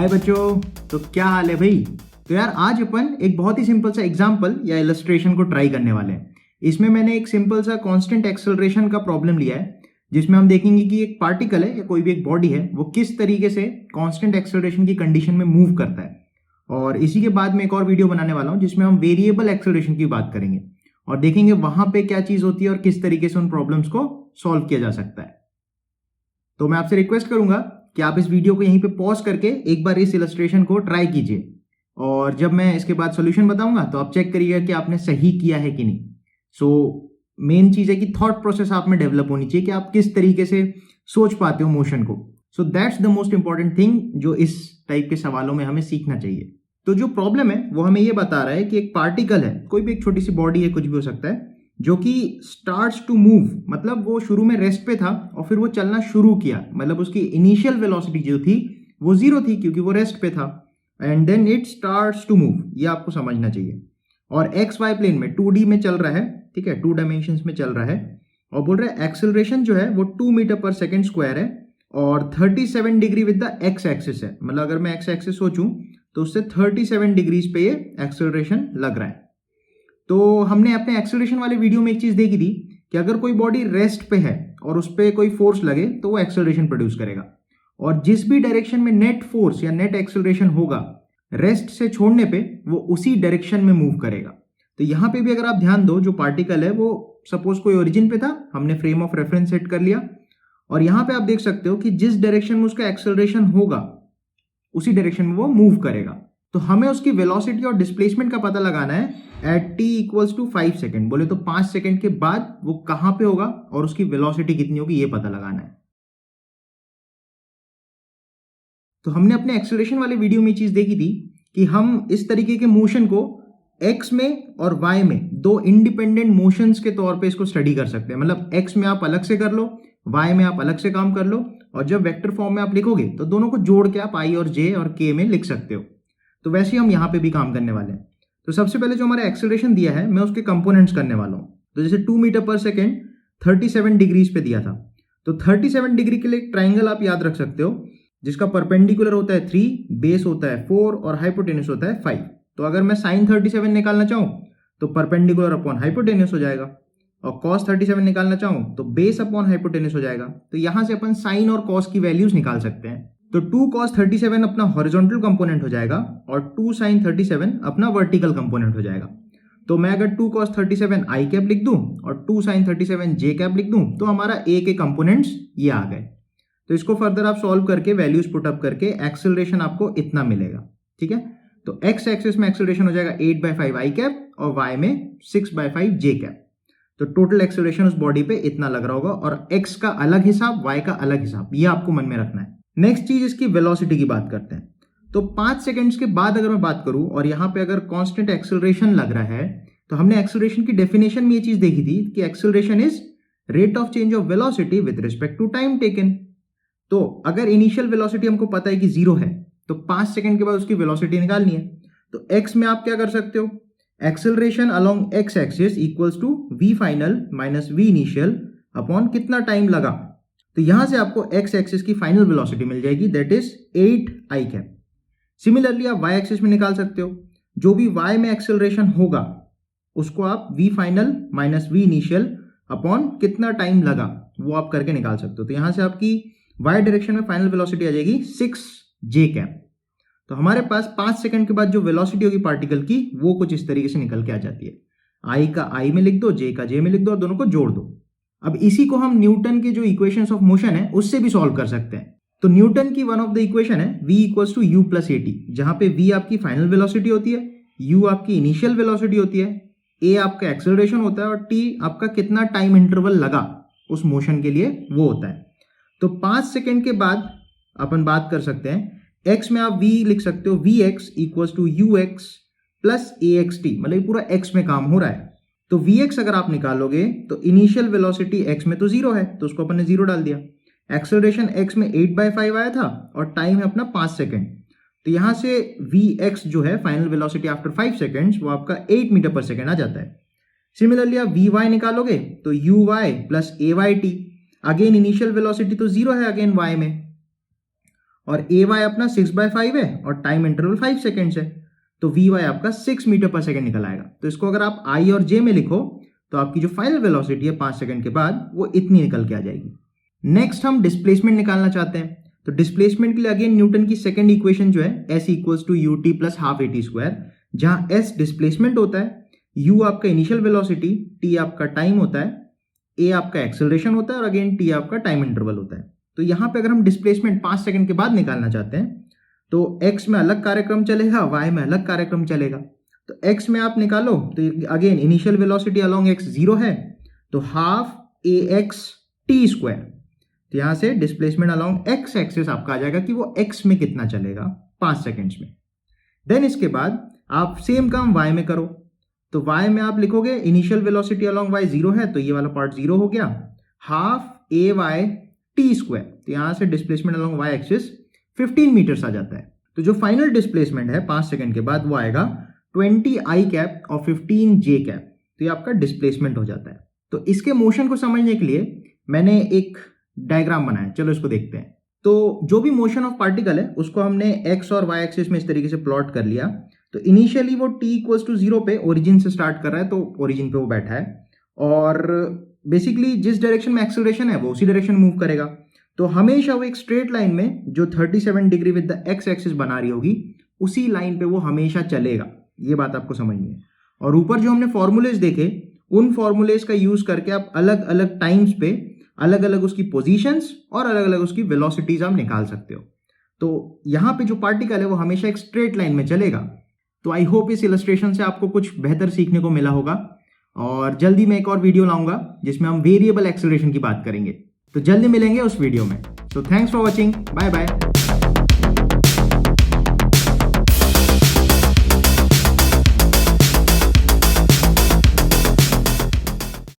हाय बच्चों। तो क्या हाल है भाई। तो यार आज अपन एक बहुत ही सिंपल सा एग्जांपल या इलस्ट्रेशन को ट्राई करने वाले हैं। इसमें मैंने एक सिंपल सा कांस्टेंट एक्सेलरेशन का प्रॉब्लम लिया है, जिसमें हम देखेंगे कि एक पार्टिकल है या कोई भी एक बॉडी है वो किस तरीके से कांस्टेंट एक्सेलरेशन की कंडीशन में मूव करता है। और इसी के बाद में एक और वीडियो बनाने वाला हूँ जिसमें हम वेरिएबल एक्सेलरेशन की बात करेंगे और देखेंगे वहां पे क्या चीज होती है और किस तरीके से उन प्रॉब्लम्स को सॉल्व किया जा सकता है। तो मैं आपसे रिक्वेस्ट करूंगा कि आप इस वीडियो को यहीं पे पॉज करके एक बार इस इलस्ट्रेशन को ट्राई कीजिए और जब मैं इसके बाद सॉल्यूशन बताऊंगा तो आप चेक करिएगा कि आपने सही किया है कि नहीं। सो मेन चीज है कि थॉट प्रोसेस आप में डेवलप होनी चाहिए कि आप किस तरीके से सोच पाते हो मोशन को। So that's the most important thing जो इस टाइप के सवालों में हमें सीखना चाहिए। तो जो प्रॉब्लम है वो हमें ये बता रहा है कि एक पार्टिकल है, कोई भी एक छोटी सी बॉडी है, कुछ भी हो सकता है, जो कि स्टार्ट्स टू मूव, मतलब वो शुरू में रेस्ट पे था और फिर वो चलना शुरू किया, मतलब उसकी इनिशियल वेलोसिटी जो थी वो जीरो थी क्योंकि वो रेस्ट पे था, and then it starts to move. ये आपको समझना चाहिए। और एक्स वाई प्लेन में 2D में चल रहा है, ठीक है, 2 डायमेंशंस में चल रहा है और बोल रहे हैं एक्सेलरेशन जो है वो 2 मीटर पर सेकेंड स्क्वायर है और 37 degree with the x axis है। मतलब अगर मैं एक्स एक्सिस सोचूं तो उससे 37 डिग्रीज पे ये एक्सेलरेशन लग रहा है। तो हमने अपने एक्सेलरेशन वाले वीडियो में एक चीज देखी थी कि अगर कोई बॉडी रेस्ट पे है और उस पर कोई फोर्स लगे तो वो एक्सेलरेशन प्रोड्यूस करेगा, और जिस भी डायरेक्शन में नेट फोर्स या नेट एक्सेलरेशन होगा रेस्ट से छोड़ने पे वो उसी डायरेक्शन में मूव करेगा। तो यहां पे भी अगर आप ध्यान दो, जो पार्टिकल है वो सपोज कोई ओरिजिन पे था, हमने फ्रेम ऑफ रेफरेंस सेट कर लिया और यहां पे आप देख सकते हो कि जिस डायरेक्शन में उसका एक्सेलरेशन होगा उसी डायरेक्शन में वो मूव करेगा। तो हमें उसकी वेलोसिटी और डिस्प्लेसमेंट का पता लगाना है at t equals to 5 second. बोले तो 5 सेकेंड के बाद वो कहां पे होगा और उसकी वेलोसिटी कितनी होगी ये पता लगाना है। तो हमने अपने एक्सेलरेशन वाले वीडियो में चीज देखी थी कि हम इस तरीके के मोशन को x में और y में दो इंडिपेंडेंट मोशंस के तौर पे इसको स्टडी कर सकते हैं। मतलब x में आप अलग से कर लो, y में आप अलग से काम कर लो, और जब वेक्टर फॉर्म में आप लिखोगे तो दोनों को जोड़ के आप i और j और k में लिख सकते हो। तो वैसे ही हम यहाँ पे भी काम करने वाले हैं। तो सबसे पहले जो हमारा एक्सेलरेशन दिया है मैं उसके कंपोनेंट्स करने वाला हूँ। तो जैसे 2 मीटर पर सेकेंड 37 डिग्रीज पे दिया था, तो 37 डिग्री के लिए एक ट्राइंगल आप याद रख सकते हो जिसका परपेंडिकुलर होता है 3, बेस होता है 4 और हाइपोटेन्यूस होता है 5। तो अगर मैं साइन 37 निकालना चाहूँ तो परपेंडिकुलर अपॉन हाइपोटेन्यूस हो जाएगा, और कॉस 37 निकालना चाहूँ तो बेस अपॉन हाइपोटेन्यूस हो जाएगा। तो यहां से अपन साइन और कॉस की वैल्यूज निकाल सकते हैं। तो 2 cos 37 अपना हॉरिजॉन्टल कंपोनेंट हो जाएगा और 2 sin 37 अपना वर्टिकल कंपोनेंट हो जाएगा। तो मैं अगर 2 cos 37 i कैप लिख दूं और 2 sin 37 j कैप लिख दूं तो हमारा a के कंपोनेंट्स ये आ गए। तो इसको फर्दर आप सॉल्व करके वैल्यूज पुट अप करके एक्सेलरेशन आपको इतना मिलेगा, ठीक है। तो x एक्सिस में एक्सेलरेशन हो जाएगा 8/5 i कैप और y में 6/5 j कैप। तो टोटल एक्सेलरेशन उस बॉडी पे इतना लग रहा होगा और x का अलग हिसाब, y का अलग हिसाब, ये आपको मन में रखना है। नेक्स्ट चीज इसकी वेलोसिटी की बात करते हैं। तो 5 सेकेंड्स के बाद अगर मैं बात करूं और यहां पे अगर कांस्टेंट एक्सेलरेशन लग रहा है तो हमने एक्सेलरेशन की डेफिनेशन में ये चीज देखी थी कि acceleration is rate of change of velocity with respect to time taken. तो अगर इनिशियल वेलोसिटी हमको पता है कि 0 है तो 5 सेकेंड के बाद उसकी वेलोसिटी निकालनी है। तो x में आप क्या कर सकते हो, acceleration along x axis equals to v final minus v initial upon कितना टाइम लगा। तो यहां से आपको x एक्सिस की फाइनल वेलोसिटी मिल जाएगी, that is 8 i cap. Similarly आप y एक्सिस में निकाल सकते हो, जो भी y में एक्सेलरेशन होगा उसको आप v final minus v initial upon कितना टाइम लगा वो आप करके निकाल सकते हो। तो यहां से आपकी y डायरेक्शन में फाइनल वेलोसिटी आ जाएगी 6 j कैप। तो हमारे पास 5 सेकंड के बाद जो वेलोसिटी होगी पार्टिकल की वो कुछ इस तरीके से निकल के आ जाती है। i का i में लिख दो, j का j में लिख दो और दोनों को जोड़ दो। अब इसी को हम न्यूटन के जो इक्वेशंस ऑफ मोशन है उससे भी सॉल्व कर सकते हैं। तो न्यूटन की वन ऑफ द इक्वेशन है v equals to u plus at, जहां पे v आपकी फाइनल वेलोसिटी होती है, u आपकी इनिशियल वेलोसिटी होती है, a आपका एक्सेलरेशन होता है और t आपका कितना टाइम इंटरवल लगा उस मोशन के लिए वो होता है। तो 5 सेकेंड के बाद अपन बात कर सकते हैं, x में आप v लिख सकते हो, vx equals to ux plus axt, मतलब पूरा x में काम हो रहा है। तो vx अगर आप निकालोगे तो इनिशियल वेलोसिटी x में तो 0 है तो उसको अपन ने 0 डाल दिया, एक्सेलरेशन x में 8/5 आया था और टाइम है अपना 5 सेकेंड। तो यहां से vx जो है फाइनल वेलोसिटी आफ्टर 5 सेकेंड्स वो आपका 8 मीटर पर सेकेंड आ जाता है। सिमिलरली आप vy निकालोगे तो uy plus ayt, again initial velocity तो 0 है अगेन y में, और ए वाई अपना 6/5 है और टाइम इंटरवल 5 सेकेंड्स है, तो वी वाई आपका 6 मीटर पर सेकेंड निकल आएगा। तो इसको अगर आप आई और जे में लिखो तो आपकी जो फाइनल वेलोसिटी है 5 सेकेंड के बाद वो इतनी निकल के आ जाएगी। नेक्स्ट हम डिस्प्लेसमेंट निकालना चाहते हैं, तो डिस्प्लेसमेंट के लिए अगेन न्यूटन की सेकंड इक्वेशन जो है S equals to u t plus half a t square, जहां S डिस्प्लेसमेंट होता है, U आपका इनिशियल वेलोसिटी, T आपका टाइम होता है, A आपका एक्सेलरेशन होता है और अगेन T आपका टाइम इंटरवल होता है। तो यहाँ पे अगर हम डिस्प्लेसमेंट 5 सेकंड के बाद निकालना चाहते हैं तो x में अलग कार्यक्रम चलेगा, y में अलग कार्यक्रम चलेगा। तो x में आप निकालो तो again initial velocity along x 0 है, तो हाफ ए एक्स टी स्क्वायर, तो यहां से डिस्प्लेसमेंट अलोंग x एक्सिस आपका आ जाएगा कि वो x में कितना चलेगा 5 सेकेंड्स में। देन इसके बाद आप सेम काम y में करो, तो y में आप लिखोगे इनिशियल वेलोसिटी अलोंग y 0 है, तो ये वाला पार्ट 0 हो गया, half A Y T square, तो यहां से displacement along y axis 15 metres आ जाता है। तो जो फाइनल डिस्प्लेसमेंट है 5 सेकंड के बाद वो आएगा 20 आई कैप और 15 जे कैप, तो ये आपका डिस्प्लेसमेंट हो जाता है। तो इसके मोशन को समझने के लिए मैंने एक डायग्राम बनाया, चलो इसको देखते हैं। तो जो भी मोशन ऑफ पार्टिकल है उसको हमने एक्स और वाई एक्सिस में इस तरीके से प्लॉट कर लिया। तो इनिशियली वो t इक्वल्स टू 0 पे ओरिजिन से स्टार्ट कर रहा है, तो ओरिजिन पे वो बैठा है और बेसिकली जिस डायरेक्शन में एक्सेलरेशन है वो उसी डायरेक्शन मूव करेगा। तो हमेशा वो एक स्ट्रेट लाइन में जो 37 degree with the x axis बना रही होगी उसी लाइन पे वो हमेशा चलेगा, ये बात आपको समझनी है। और ऊपर जो हमने फॉर्मूलेज देखे उन फॉर्मूलेज का यूज करके आप अलग अलग टाइम्स पे अलग अलग उसकी पोजीशंस और अलग अलग उसकी वेलोसिटीज आप निकाल सकते हो। तो यहाँ पे जो पार्टिकल है वो हमेशा एक स्ट्रेट लाइन में चलेगा। तो आई होप इस इलस्ट्रेशन से आपको कुछ बेहतर सीखने को मिला होगा और जल्दी मैं एक और वीडियो लाऊंगा जिसमें हम वेरिएबल एक्सेलरेशन की बात करेंगे। तो जल्दी मिलेंगे उस वीडियो में। तो thanks for watching, bye bye.